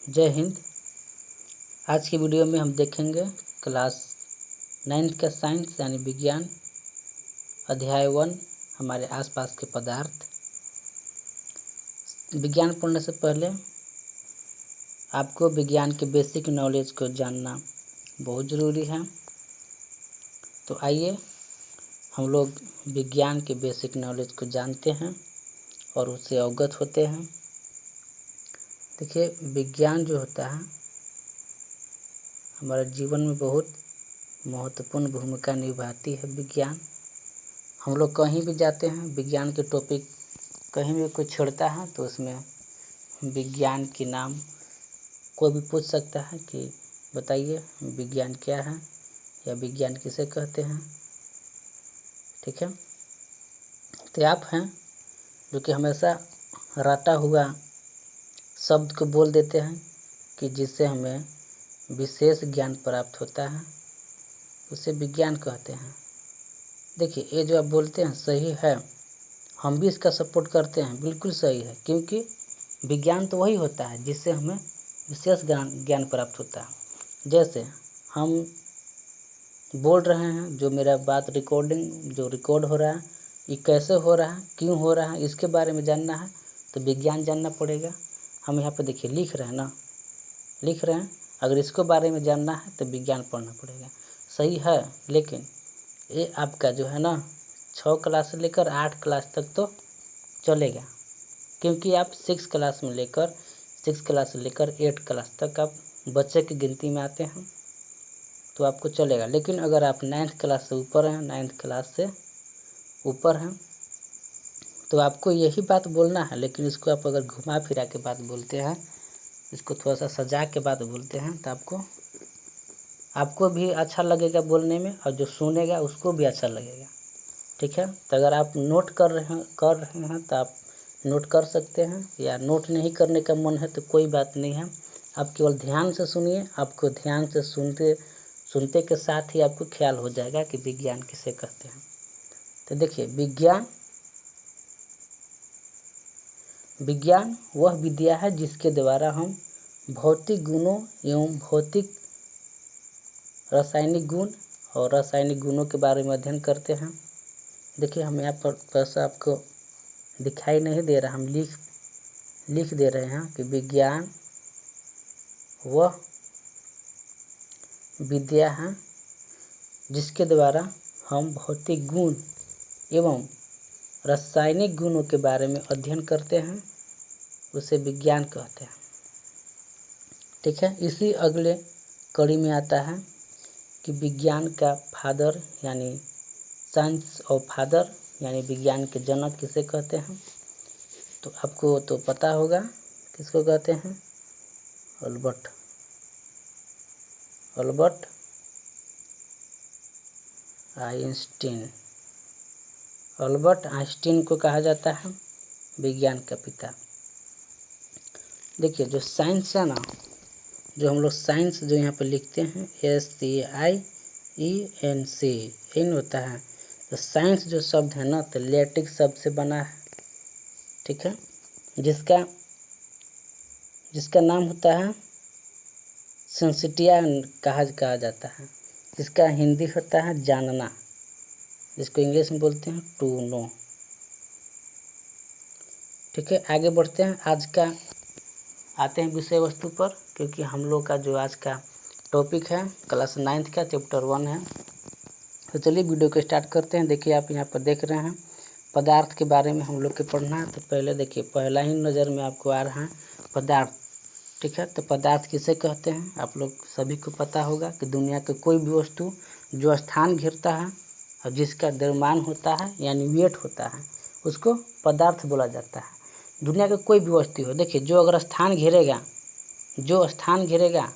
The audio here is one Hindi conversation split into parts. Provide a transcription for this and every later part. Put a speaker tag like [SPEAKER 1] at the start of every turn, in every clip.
[SPEAKER 1] जय हिंद। आज की वीडियो में हम देखेंगे क्लास 9th का साइंस यानी विज्ञान अध्याय 1 हमारे आसपास के पदार्थ। विज्ञान पढ़ने से पहले आपको विज्ञान के बेसिक नॉलेज को जानना बहुत ज़रूरी है। तो आइए हम लोग विज्ञान के बेसिक नॉलेज को जानते हैं और उससे अवगत होते हैं। देखिए, विज्ञान जो होता है हमारे जीवन में बहुत महत्वपूर्ण भूमिका निभाती है। विज्ञान हम लोग कहीं भी जाते हैं, विज्ञान के टॉपिक कहीं भी कोई छेड़ता है तो उसमें विज्ञान के नाम कोई भी पूछ सकता है कि बताइए विज्ञान क्या है या विज्ञान किसे कहते हैं। ठीक है, तो आप हैं जो कि हमेशा रटा हुआ शब्द को बोल देते हैं कि जिससे हमें विशेष ज्ञान प्राप्त होता है, उसे विज्ञान कहते हैं। देखिए, ये जो आप बोलते हैं सही है, हम भी इसका सपोर्ट करते हैं, बिल्कुल सही है, क्योंकि विज्ञान तो वही होता है जिससे हमें विशेष ज्ञान प्राप्त होता है। जैसे हम बोल रहे हैं, जो मेरा बात रिकॉर्डिंग जो रिकॉर्ड हो रहा है, ये कैसे हो रहा है, क्यों हो रहा है, इसके बारे में जानना है तो विज्ञान जानना पड़ेगा। हम यहाँ पे देखिए लिख रहे हैं ना, लिख रहे हैं, अगर इसके बारे में जानना है तो विज्ञान पढ़ना पड़ेगा। सही है, लेकिन ये आपका जो है ना 6 क्लास से लेकर 8 क्लास तक तो चलेगा, क्योंकि आप 6 क्लास से लेकर 8 क्लास तक आप बच्चे की गिनती में आते हैं तो आपको चलेगा। लेकिन अगर आप 9th क्लास से ऊपर हैं, 9th क्लास से ऊपर हैं, तो आपको यही बात बोलना है। लेकिन इसको आप अगर घुमा फिरा के बात बोलते हैं, इसको थोड़ा सा सजा के बात बोलते हैं, तो आपको भी अच्छा लगेगा बोलने में और जो सुनेगा उसको भी अच्छा लगेगा। ठीक है, तो अगर आप नोट कर रहे हैं तो आप नोट कर सकते हैं, या नोट नहीं करने का मन है तो कोई बात नहीं है, आप केवल ध्यान से सुनिए। आपको ध्यान से सुनते के साथ ही आपको ख्याल हो जाएगा कि विज्ञान किसे कहते हैं। तो देखिए, विज्ञान वह विद्या है जिसके द्वारा हम भौतिक गुणों एवं भौतिक रासायनिक गुण और रासायनिक गुणों के बारे में अध्ययन करते हैं। देखिए, हम यहाँ पर पैसा आपको दिखाई नहीं दे रहा, हम लिख दे रहे हैं कि विज्ञान वह विद्या है जिसके द्वारा हम भौतिक गुण एवं रासायनिक गुणों के बारे में अध्ययन करते हैं, उसे विज्ञान कहते हैं। ठीक है, इसी अगले कड़ी में आता है कि विज्ञान का फादर यानी साइंस ऑफ फादर यानी विज्ञान के जनक किसे कहते हैं। तो आपको तो पता होगा किसको कहते हैं, अल्बर्ट आइंस्टीन। अल्बर्ट आइंस्टीन को कहा जाता है विज्ञान का पिता। देखिए, जो साइंस है ना, जो हम लोग साइंस जो यहाँ पे लिखते हैं SCIENC होता है, तो साइंस जो शब्द है ना तो लैटिन शब्द से बना है। ठीक है, जिसका नाम होता है सेंसिटिया कहा जाता है, जिसका हिंदी होता है जानना, जिसको इंग्लिश में बोलते हैं टू नो। ठीक है, आगे बढ़ते हैं। आते हैं विषय वस्तु पर, क्योंकि हम लोग का जो आज का टॉपिक है क्लास 9th का चैप्टर 1 है। तो चलिए वीडियो को स्टार्ट करते हैं। देखिए, आप यहाँ पर देख रहे हैं पदार्थ के बारे में हम लोग के पढ़ना है। तो पहले देखिए, पहला ही नज़र में आपको आ रहा है पदार्थ। ठीक है, तो पदार्थ किसे कहते हैं आप लोग सभी को पता होगा कि दुनिया के कोई भी वस्तु जो स्थान घेरता है और जिसका द्रव्यमान होता है यानी वेट होता है, उसको पदार्थ बोला जाता है। दुनिया का कोई भी वस्तु हो, देखिए, जो अगर स्थान घेरेगा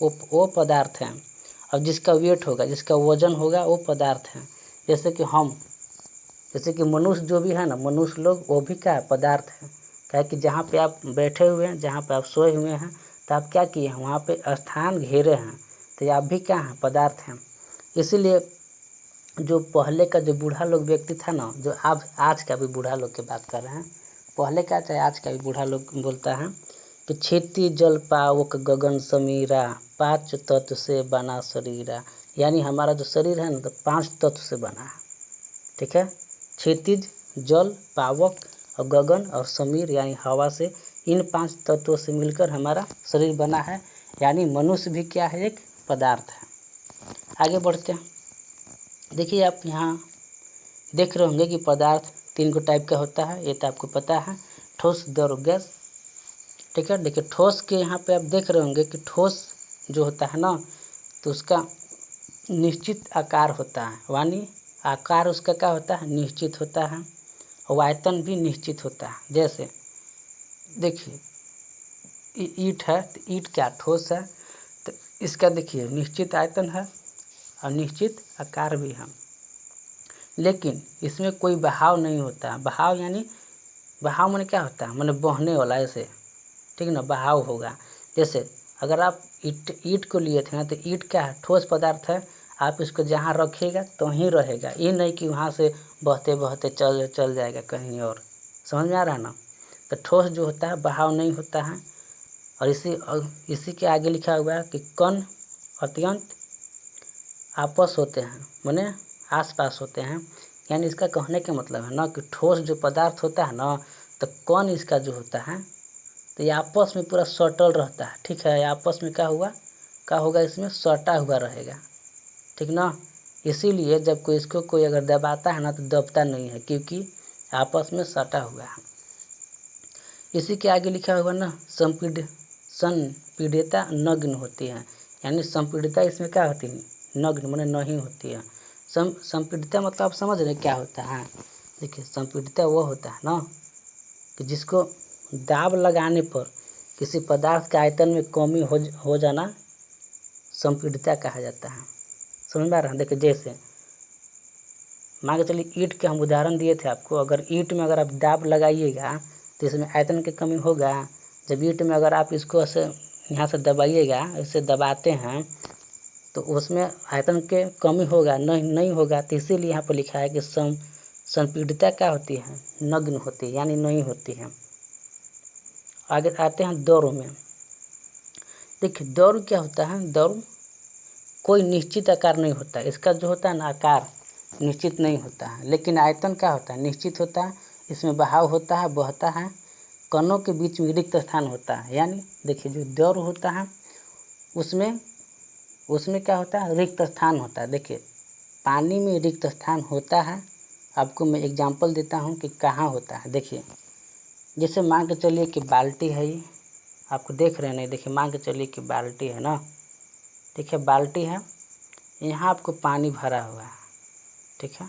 [SPEAKER 1] वो पदार्थ है, और जिसका वेट होगा, जिसका वजन होगा, वो पदार्थ है। जैसे कि मनुष्य जो भी है ना, मनुष्य लोग, वो भी क्या है, पदार्थ है। क्या है कि जहाँ पे आप बैठे हुए हैं, जहाँ पे आप सोए हुए हैं, तो आप क्या किए हैं, वहाँ पे स्थान घेरे हैं, तो आप भी क्या हैं, पदार्थ हैं। इसीलिए जो पहले का जो बूढ़ा लोग व्यक्ति था ना, जो आप आज का भी बूढ़ा लोग की बात कर रहे हैं, पहले का चाहे आज का भी बूढ़ा लोग बोलता है कि क्षिति जल पावक गगन समीरा, 5 तत्व से बना शरीरा। यानी हमारा जो शरीर है ना तो 5 तत्व से बना है। ठीक है, क्षितिज, जल, पावक और गगन और समीर यानी हवा से, इन 5 तत्वों से मिलकर हमारा शरीर बना है। यानी मनुष्य भी क्या है, एक पदार्थ है। आगे बढ़ते हैं। देखिए आप यहाँ देख रहे होंगे कि पदार्थ 3 टाइप का होता है, ये तो आपको पता है, ठोस, द्रव, गैस। ठीक है, देखिए ठोस के यहाँ पे आप देख रहे होंगे कि ठोस जो होता है ना तो उसका निश्चित आकार होता है, यानी आकार उसका क्या होता है, निश्चित होता है, और आयतन भी निश्चित होता है। जैसे देखिए ईंट है तो ईंट क्या ठोस है, तो इसका देखिए निश्चित आयतन है और निश्चित आकार भी है, लेकिन इसमें कोई बहाव नहीं होता। बहाव यानी बहाव माने क्या होता है, माने बहने वाला, ऐसे ठीक ना, बहाव होगा। जैसे अगर आप ईंट को लिए थे ना तो ईंट क्या है, ठोस पदार्थ है, आप इसको जहाँ रखिएगा तो ही रहेगा, ये नहीं कि वहाँ से बहते बहते चल जाएगा कहीं और। समझ में आ रहा है ना। तो ठोस जो होता है बहाव नहीं होता है। और इसी के आगे लिखा हुआ है कि कण अत्यंत आपस होते हैं, माने आसपास होते हैं। यानी इसका कहने का मतलब है ना कि ठोस जो पदार्थ होता है ना तो कण इसका जो होता है तो ये आपस में पूरा सटल रहता है। ठीक है, आपस में क्या होगा, इसमें सटा हुआ रहेगा। ठीक ना, इसीलिए जब कोई अगर दबाता है ना तो दबता नहीं है, क्योंकि आपस में सटा हुआ है। इसी के आगे लिखा हुआ ना संपीड़ितता नग्न होती है। यानी संपीड़ितता इसमें क्या होती है, नग्न माने नहीं होती है। संपीड़ितता मतलब आप समझ रहे क्या होता है। देखिए संपीड़ितता वो होता है ना कि जिसको दाब लगाने पर किसी पदार्थ के आयतन में कमी हो जाना संपीड़ितता कहा जाता है। समझ में आ रहा है। देखिए जैसे मान के चलिए ईंट के हम उदाहरण दिए थे आपको, अगर ईंट में अगर आप दाब लगाइएगा तो इसमें आयतन की कमी होगा। जब ईंट में अगर आप इसको ऐसे यहाँ से दबाइएगा, ऐसे दबाते हैं तो उसमें आयतन के कमी होगा, नहीं होगा। तो इसीलिए यहाँ पर लिखा है कि संपीड़ितता क्या होती है, नग्न होती है, यानी नहीं होती है। आगे आते हैं द्रव में। देखिए द्रव क्या होता है, द्रव कोई निश्चित आकार नहीं होता, इसका जो होता है ना आकार निश्चित नहीं होता है, लेकिन आयतन क्या होता है, निश्चित होता है। इसमें बहाव होता है, बहता है, कणों के बीच में रिक्त स्थान होता है। यानी देखिए जो द्रव होता है उसमें क्या होता है, रिक्त स्थान होता है। देखिए पानी में रिक्त स्थान होता है। आपको मैं एग्जांपल देता हूँ कि कहाँ होता है। देखिए जैसे मान के चलिए कि बाल्टी है, ये आपको देख रहे हैं नहीं, देखिए मान के चलिए कि बाल्टी है ना, देखिए बाल्टी है, यहाँ आपको पानी भरा हुआ है। ठीक है,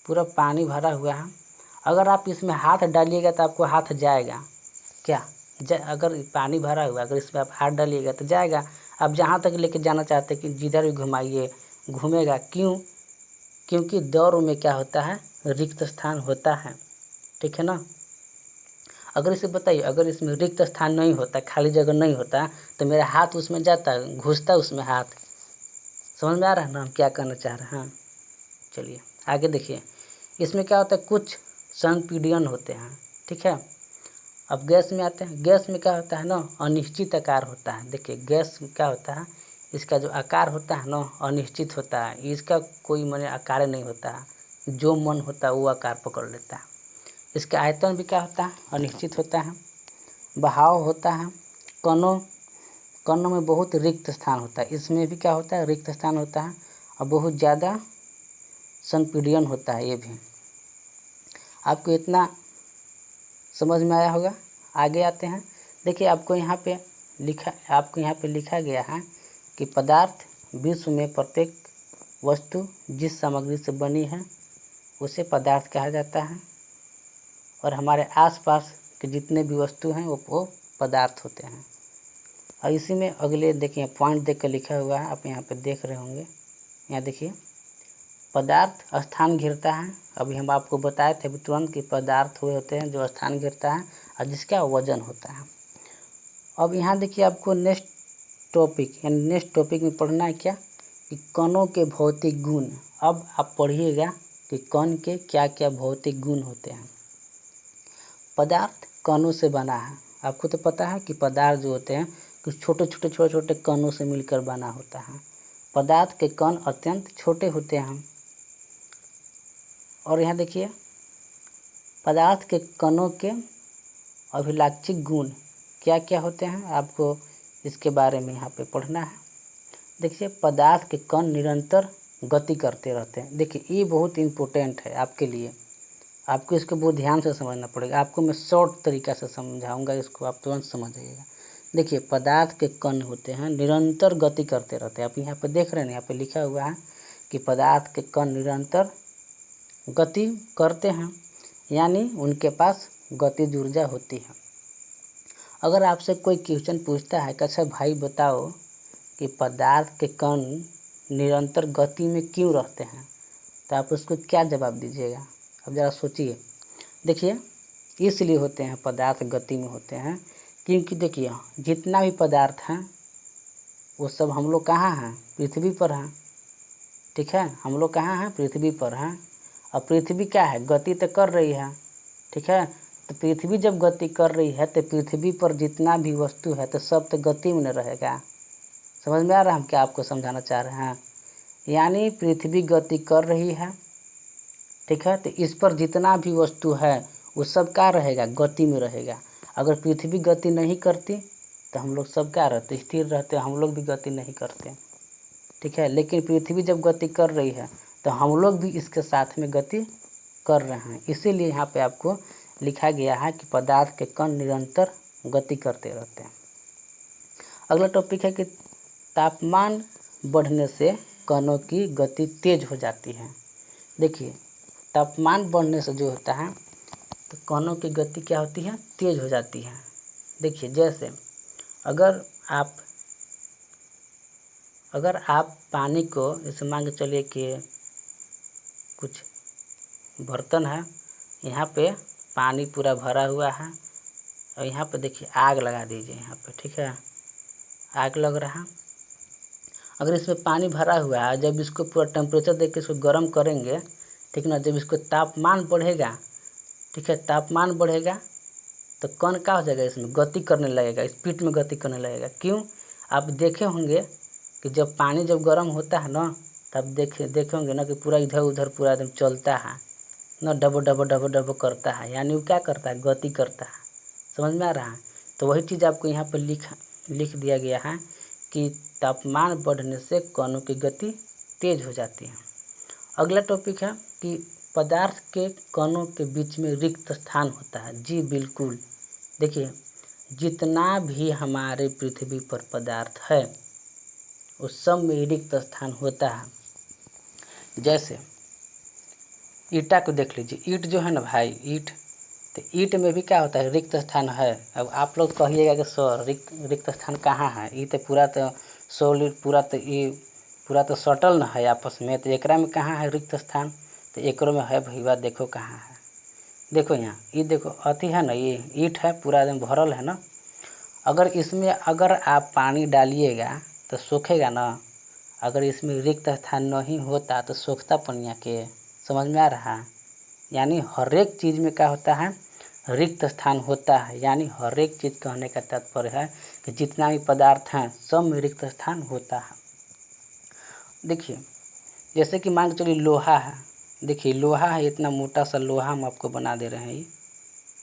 [SPEAKER 1] पूरा पानी भरा हुआ है। अगर आप इसमें हाथ डालिएगा तो आपको हाथ जाएगा क्या, अगर पानी भरा हुआ अगर इसमें आप हाथ डालिएगा तो जाएगा। आप जहाँ तक लेके जाना चाहते हैं कि जिधर भी घुमाइए घूमेगा। क्यों, क्योंकि द्रव में क्या होता है, रिक्त स्थान होता है। ठीक है ना। अगर इसे बताइए, अगर इसमें रिक्त स्थान नहीं होता, खाली जगह नहीं होता तो मेरा हाथ उसमें जाता, घुसता उसमें हाथ। समझ में आ रहा है ना हम क्या कहना चाह रहे हैं। चलिए आगे देखिए, इसमें क्या होता है, कुछ संपीड़न होते हैं। ठीक है, अब गैस में आते हैं। गैस में क्या होता है ना, अनिश्चित आकार होता है। देखिए गैस में क्या होता है, इसका जो आकार होता है ना अनिश्चित होता है, इसका कोई माने आकार नहीं होता है, जो मन होता है वो आकार पकड़ लेता है। इसका आयतन भी क्या होता है, अनिश्चित होता है। बहाव होता है, कणों में बहुत रिक्त स्थान होता है, इसमें भी क्या होता है, रिक्त स्थान होता है। और बहुत ज़्यादा संपीड़न होता है। ये भी आपको इतना समझ में आया होगा। आगे आते हैं। देखिए आपको यहाँ पे लिखा गया है कि पदार्थ विश्व में प्रत्येक वस्तु जिस सामग्री से बनी है उसे पदार्थ कहा जाता है, और हमारे आसपास के जितने भी वस्तु हैं वो पदार्थ होते हैं। और इसी में अगले देखिए पॉइंट देख कर लिखा हुआ है, आप यहाँ पे देख रहे होंगे। यहाँ देखिए पदार्थ स्थान घेरता है। अभी हम आपको बताए थे अभी तुरंत कि पदार्थ हुए होते हैं जो स्थान घेरता है और जिसका वजन होता है। अब यहाँ देखिए आपको नेक्स्ट टॉपिक में पढ़ना है क्या, कि कणों के भौतिक गुण। अब आप पढ़िएगा कि कण के क्या क्या भौतिक गुण होते हैं। पदार्थ कणों से बना है, आपको तो पता है कि पदार्थ जो होते हैं कुछ छोटे छोटे कणों से मिलकर बना होता है। पदार्थ के कण अत्यंत छोटे होते हैं। और यहाँ देखिए, पदार्थ के कणों के अभिलाक्षिक गुण क्या क्या होते हैं, आपको इसके बारे में यहाँ पे पढ़ना है। देखिए, पदार्थ के कण निरंतर गति करते रहते हैं। देखिए, ये बहुत इम्पोर्टेंट है आपके लिए, आपको इसको बहुत ध्यान से समझना पड़ेगा। आपको मैं शॉर्ट तरीका से समझाऊंगा, इसको आप तुरंत समझ जाइएगा। देखिए, पदार्थ के कण होते हैं निरंतर गति करते रहते हैं। आप यहाँ पे देख रहे हैं, यहाँ पे लिखा हुआ है कि पदार्थ के कण निरंतर गति करते हैं, यानी उनके पास गतिज ऊर्जा होती है। अगर आपसे कोई क्वेश्चन पूछता है कि अच्छा भाई बताओ कि पदार्थ के कण निरंतर गति में क्यों रहते हैं, तो आप उसको क्या जवाब दीजिएगा? अब ज़रा सोचिए। देखिए, इसलिए होते हैं पदार्थ गति में होते हैं क्योंकि देखिए, जितना भी पदार्थ हैं वो सब हम लोग कहाँ हैं? पृथ्वी पर हैं। ठीक है, हम लोग कहाँ हैं? पृथ्वी पर हैं। और पृथ्वी क्या है? गति तो कर रही है। ठीक है, तो पृथ्वी जब गति कर रही है तो पृथ्वी पर जितना भी वस्तु है तो सब तो गति में न रहेगा। समझ में आ रहा है हम क्या आपको समझाना चाह रहे हैं? यानी पृथ्वी गति कर रही है, ठीक है, तो इस पर जितना भी वस्तु है वो सब क्या रहेगा? गति में रहेगा। अगर पृथ्वी गति नहीं करती तो हम लोग सब क्या रहते? स्थिर रहते, हम लोग भी गति नहीं करते। ठीक है, लेकिन पृथ्वी जब गति कर रही है तो हम लोग भी इसके साथ में गति कर रहे हैं। इसीलिए यहाँ पे आपको लिखा गया है कि पदार्थ के कण निरंतर गति करते रहते हैं। अगला टॉपिक है कि तापमान बढ़ने से कणों की गति तेज हो जाती है। देखिए, तापमान बढ़ने से जो होता है तो कणों की गति क्या होती है? तेज हो जाती है। देखिए, जैसे अगर आप पानी को, जैसे मान के चलिए कि कुछ बर्तन है, यहाँ पे पानी पूरा भरा हुआ है और यहाँ पे देखिए आग लगा दीजिए यहाँ पे। ठीक है, आग लग रहा है। अगर इसमें पानी भरा हुआ है, जब इसको पूरा टेम्परेचर देख के इसको गर्म करेंगे, ठीक ना, जब इसको तापमान बढ़ेगा, ठीक है, तापमान बढ़ेगा तो कण क्या हो जाएगा? इसमें गति करने लगेगा, स्पीड में गति करने लगेगा। क्यों? आप देखे होंगे कि जब पानी जब गर्म होता है ना, तब देखे होंगे ना कि पूरा इधर उधर पूरा एकदम चलता है ना, डबो डबो डबो डबो करता है, यानी वो क्या करता है? गति करता है। समझ में आ रहा है? तो वही चीज़ आपको यहाँ पर लिख दिया गया है कि तापमान बढ़ने से कणों की गति तेज हो जाती है। अगला टॉपिक है कि पदार्थ के कणों के बीच में रिक्त स्थान होता है। जी बिल्कुल, देखिए, जितना भी हमारे पृथ्वी पर पदार्थ है उस सब में रिक्त स्थान होता है। जैसे ईटा को देख लीजिए, ईंट जो है ना भाई, ईंट, तो ईंट में भी क्या होता है? रिक्त स्थान है। अब आप लोग कहिएगा कि सर रिक्त स्थान कहाँ है? ये तो पूरा तो सॉलिड, पूरा तो सटल ना है आपस में, तो एकरा में कहाँ है रिक्त स्थान? तो एकरो में है भैया, देखो कहाँ है। देखो यहाँ, ये देखो अति है ना, ये ईंट है, पूरा एकदम भरल है ना। अगर आप पानी डालिएगा तो सूखेगा ना। अगर इसमें रिक्त स्थान नहीं होता तो सूखता पनिया के। समझ में आ रहा है? यानी हर एक चीज़ में क्या होता है? रिक्त स्थान होता है। यानी हर एक चीज़ कहने का तात्पर्य है कि जितना भी पदार्थ हैं सब में रिक्त स्थान होता है। देखिए, जैसे कि मान के चलिए लोहा है। देखिए, लोहा है, इतना मोटा सा लोहा हम आपको बना दे रहे हैं ये।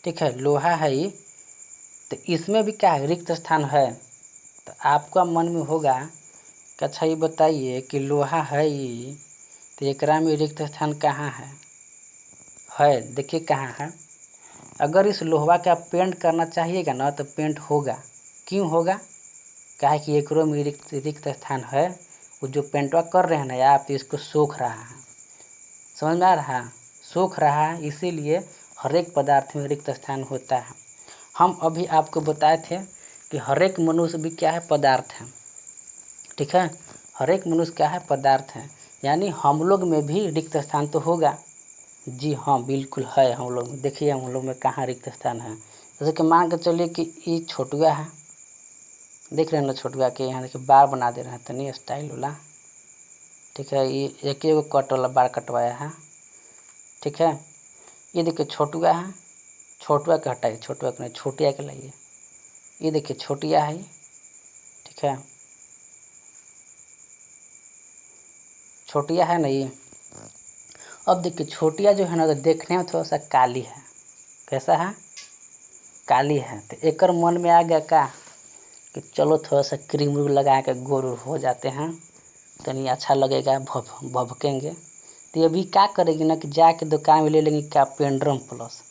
[SPEAKER 1] ठीक है, लोहा है ये, तो इसमें भी क्या है? रिक्त स्थान है। तो आपका मन में होगा कि अच्छा ये बताइए कि लोहा है ये, तो एकरा में रिक्त स्थान कहाँ है? देखिए कहाँ है। अगर इस लोहा का पेंट करना चाहिएगा ना तो पेंट होगा। क्यों होगा? काहे कि एकरो में रिक्त स्थान है। वो जो पेंटवा कर रहे हैं ना आप, इसको सोख रहा है। समझ में आ रहा है? सोख रहा है, इसीलिए हर एक पदार्थ में रिक्त स्थान होता है। हम अभी आपको बताए थे कि हर एक मनुष्य भी क्या है? पदार्थ है। ठीक है, हर एक मनुष्य क्या है? पदार्थ है। यानी हम लोग में भी रिक्त स्थान तो होगा। जी हाँ, बिल्कुल है हम लोग में। देखिए हम लोग में कहाँ रिक्त स्थान है। जैसे कि मान के चलिए कि ये छोटुआ है, देख रहे हैं ना छोटुआ के यहाँ देखिए बाल बना दे रहे हैं तनी स्टाइल वाला। ठीक है, ये एक कट वाला बाल कटवाया है। ठीक है, ये देखिए छोटुआ है, छोटुआ के हटाइए, छोटुआ के नहीं, छोटिया के लाइए। ये देखिए छोटिया है, ठीक है, छोटिया है ना ये। अब देखिए छोटिया जो है ना, तो देखने में थोड़ा सा काली है। कैसा है? काली है। तो एकर मन में आ गया का कि चलो थोड़ा सा क्रीम व्रीम लगा के गोर हो जाते हैं, तनी अच्छा लगेगा, भभकेंगे। तो अभी क्या करेगी ना कि जाके दुकान में ले लेंगे क्या, पेंड्रम प्लस।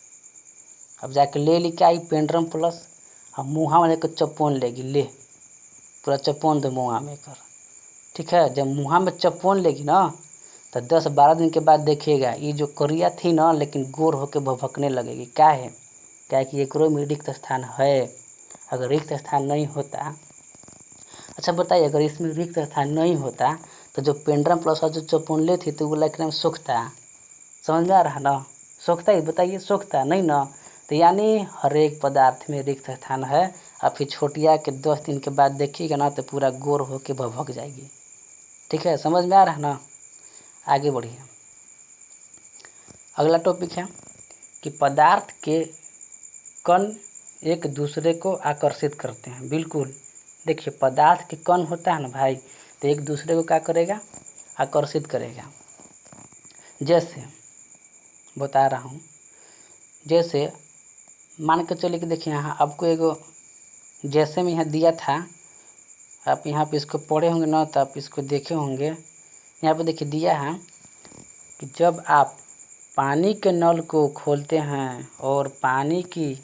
[SPEAKER 1] अब जाके ले ली क्या, पेंड्रम प्लस। अब मुँहा में लेकर चपोन लेगी, ले पूरा चपोन दो मुँहा में कर, ठीक है। जब मुँहा में चपोन लेगी ना, तो 10-12 दिन के बाद देखिएगा ये जो करिया थी ना, लेकिन गोर होके भभकने लगेगी। क्या है? क्या है कि एकरो में रिक्त स्थान है। अगर रिक्त स्थान नहीं होता, अच्छा बताइए, अगर इसमें रिक्त स्थान नहीं होता तो जो पेंड्रम प्लस जो चपोनले थी तो वो लिखने में सोखता। समझ में आ रहा ना? सोखता ही, बताइए सोखता नहीं ना? तो यानी हर एक पदार्थ में रिक्त स्थान है। और फिर छोटिया के 10 दिन के बाद देखिएगा ना, तो पूरा गोर होके भभक जाएगी। ठीक है, समझ में आ रहा है ना? आगे बढ़िए। अगला टॉपिक है कि पदार्थ के कण एक दूसरे को आकर्षित करते हैं। बिल्कुल, देखिए पदार्थ के कण होता है ना भाई, तो एक दूसरे को क्या करेगा, आकर्षित करेगा। जैसे बता रहा हूँ, जैसे मान के चलिए कि देखिए यहाँ आपको एगो जैसे में यहाँ दिया था, आप यहाँ पे इसको पढ़े होंगे ना, तो आप इसको देखे होंगे। यहाँ पे देखिए दिया है कि जब आप पानी के नल को खोलते हैं और पानी की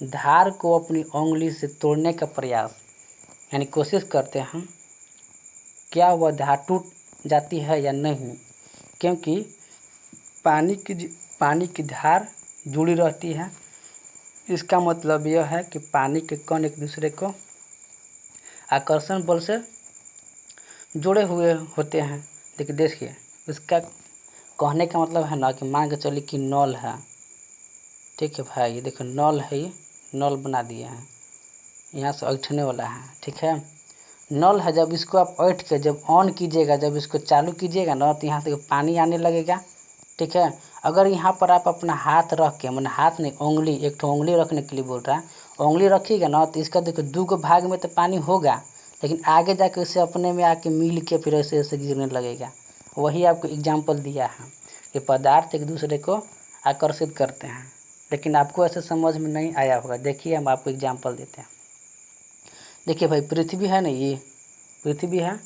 [SPEAKER 1] धार को अपनी उंगली से तोड़ने का प्रयास यानी कोशिश करते हैं, क्या वह धार टूट जाती है या नहीं? क्योंकि पानी की धार जुड़ी रहती है। इसका मतलब यह है कि पानी के कण एक दूसरे को आकर्षण बल से जुड़े हुए होते हैं। देखिए इसका कहने का मतलब है ना कि मान के चलिए कि नल है, ठीक है भाई, ये देखो नल है, ये नल बना दिए हैं, यहाँ से ऐंठने वाला है, ठीक है। नल है, जब इसको आप ऐंठ के जब ऑन कीजिएगा, जब इसको चालू कीजिएगा ना, तो यहाँ से पानी आने लगेगा, ठीक है। अगर यहाँ पर आप अपना हाथ रख के, मैंने हाथ नहीं उंगली, एक तो उंगली रखने के लिए बोल रहा है, उंगली रखिएगा ना, तो इसका देखो 2 भाग में तो पानी होगा, लेकिन आगे जाके इसे अपने में आके मिल के फिर ऐसे ऐसे गिरने लगेगा। वही आपको एग्जाम्पल दिया है कि पदार्थ एक दूसरे को आकर्षित करते हैं, लेकिन आपको ऐसे समझ में नहीं आया होगा। देखिए हम आपको एग्जाम्पल देते हैं। देखिए भाई पृथ्वी है ना, ये पृथ्वी है,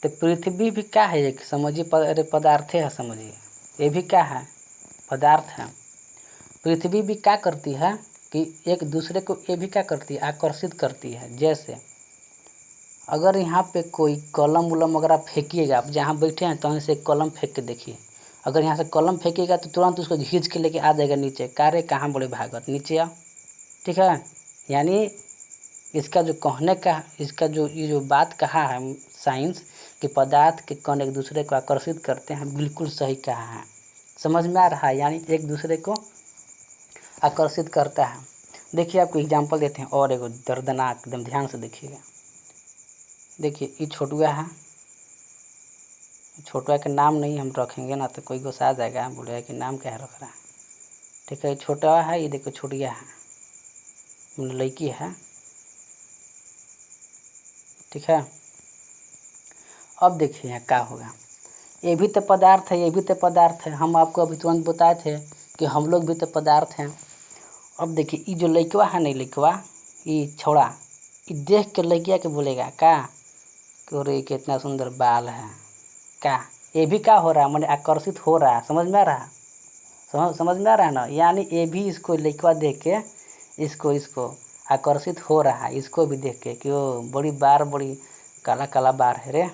[SPEAKER 1] तो पृथ्वी भी क्या है, एक समझिए, अरे पदार्थ है, समझिए ये भी क्या है, पदार्थ है। पृथ्वी भी क्या करती है कि एक दूसरे को ये भी क्या करती है, आकर्षित करती है। जैसे अगर यहाँ पे कोई कलम उलम अगर आप फेंकिएगा, आप जहाँ बैठे हैं तो से कलम फेंक के देखिए, अगर यहाँ से कलम फेंकिएगा तो तुरंत उसको खींच के लेके आ जाएगा नीचे। कारे कहाँ बड़े भागत, नीचे आओ, ठीक है। यानी इसका जो कहने का, इसका जो ये जो बात कहा है साइंस कि पदार्थ के कण एक दूसरे को आकर्षित करते हैं, बिल्कुल सही कहा है। समझ में आ रहा है? यानी एक दूसरे को आकर्षित करता है। देखिए आपको एग्जाम्पल देते हैं और एगो दर्दनाक, एकदम ध्यान से देखिएगा। देखिए ये छोटुआ है, छोटुआ के नाम नहीं हम रखेंगे ना, तो कोई गुस्सा आ जाएगा, बोलेगा कि नाम क्या रख रहा है, ठीक है। ये छोटा है, ये देखो छोटिया है, लड़की है, ठीक है। अब देखिए यहाँ क्या होगा, ये भी तो पदार्थ है, ये भी तो पदार्थ है। हम आपको अभी तुरंत बताए थे कि हम लोग भी तो पदार्थ हैं। अब देखिए ये जो लड़कवा है नहीं, लड़कवा ये छोड़ा, ये देख के लड़किया के बोलेगा का कि अरे कितना सुंदर बाल है, का ये भी क्या हो रहा है, मैंने आकर्षित हो रहा है। समझ में आ रहा है? समझ में आ रहा है ना? यानी ये भी इसको लड़कवा देख के इसको आकर्षित हो रहा है, इसको भी देख के कि वो बड़ी बार, बड़ी काला काला बार है रे,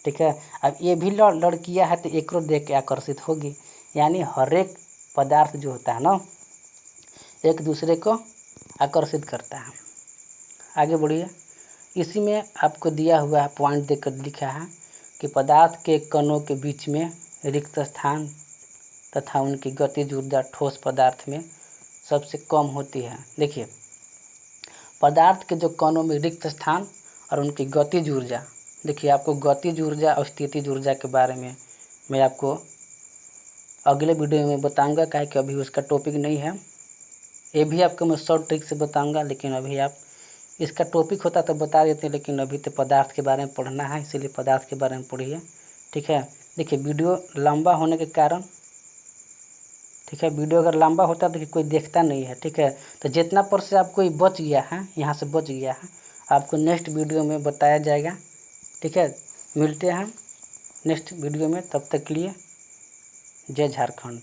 [SPEAKER 1] ठीक है। अब ये भी लड़कियां है तो एक देख के आकर्षित होगी। यानी हर एक पदार्थ जो होता है ना, एक दूसरे को आकर्षित करता है। आगे बढ़िए। इसी में आपको दिया हुआ पॉइंट देकर लिखा है कि पदार्थ के कणों के बीच में रिक्त स्थान तथा उनकी गतिज ऊर्जा ठोस पदार्थ में सबसे कम होती है। देखिए पदार्थ के जो कणों में रिक्त स्थान और उनकी गतिज ऊर्जा, देखिए आपको गतिज ऊर्जा और स्थितिज ऊर्जा के बारे में मैं आपको अगले वीडियो में बताऊंगा, काहे कि अभी उसका टॉपिक नहीं है। ये भी आपको मैं शॉर्ट ट्रिक से बताऊंगा, लेकिन अभी आप इसका टॉपिक होता तो बता देते, लेकिन अभी तो पदार्थ के बारे में पढ़ना है, इसीलिए पदार्थ के बारे में पढ़िए। ठीक है, देखिए वीडियो लंबा होने के कारण, ठीक है, वीडियो अगर लंबा होता तो कोई देखता नहीं है। ठीक है, तो जितना पर से आपको बच गया है, यहाँ से बच गया है, आपको नेक्स्ट वीडियो में बताया जाएगा। ठीक है, मिलते हैं नेक्स्ट वीडियो में, तब तक के लिए जय झारखंड।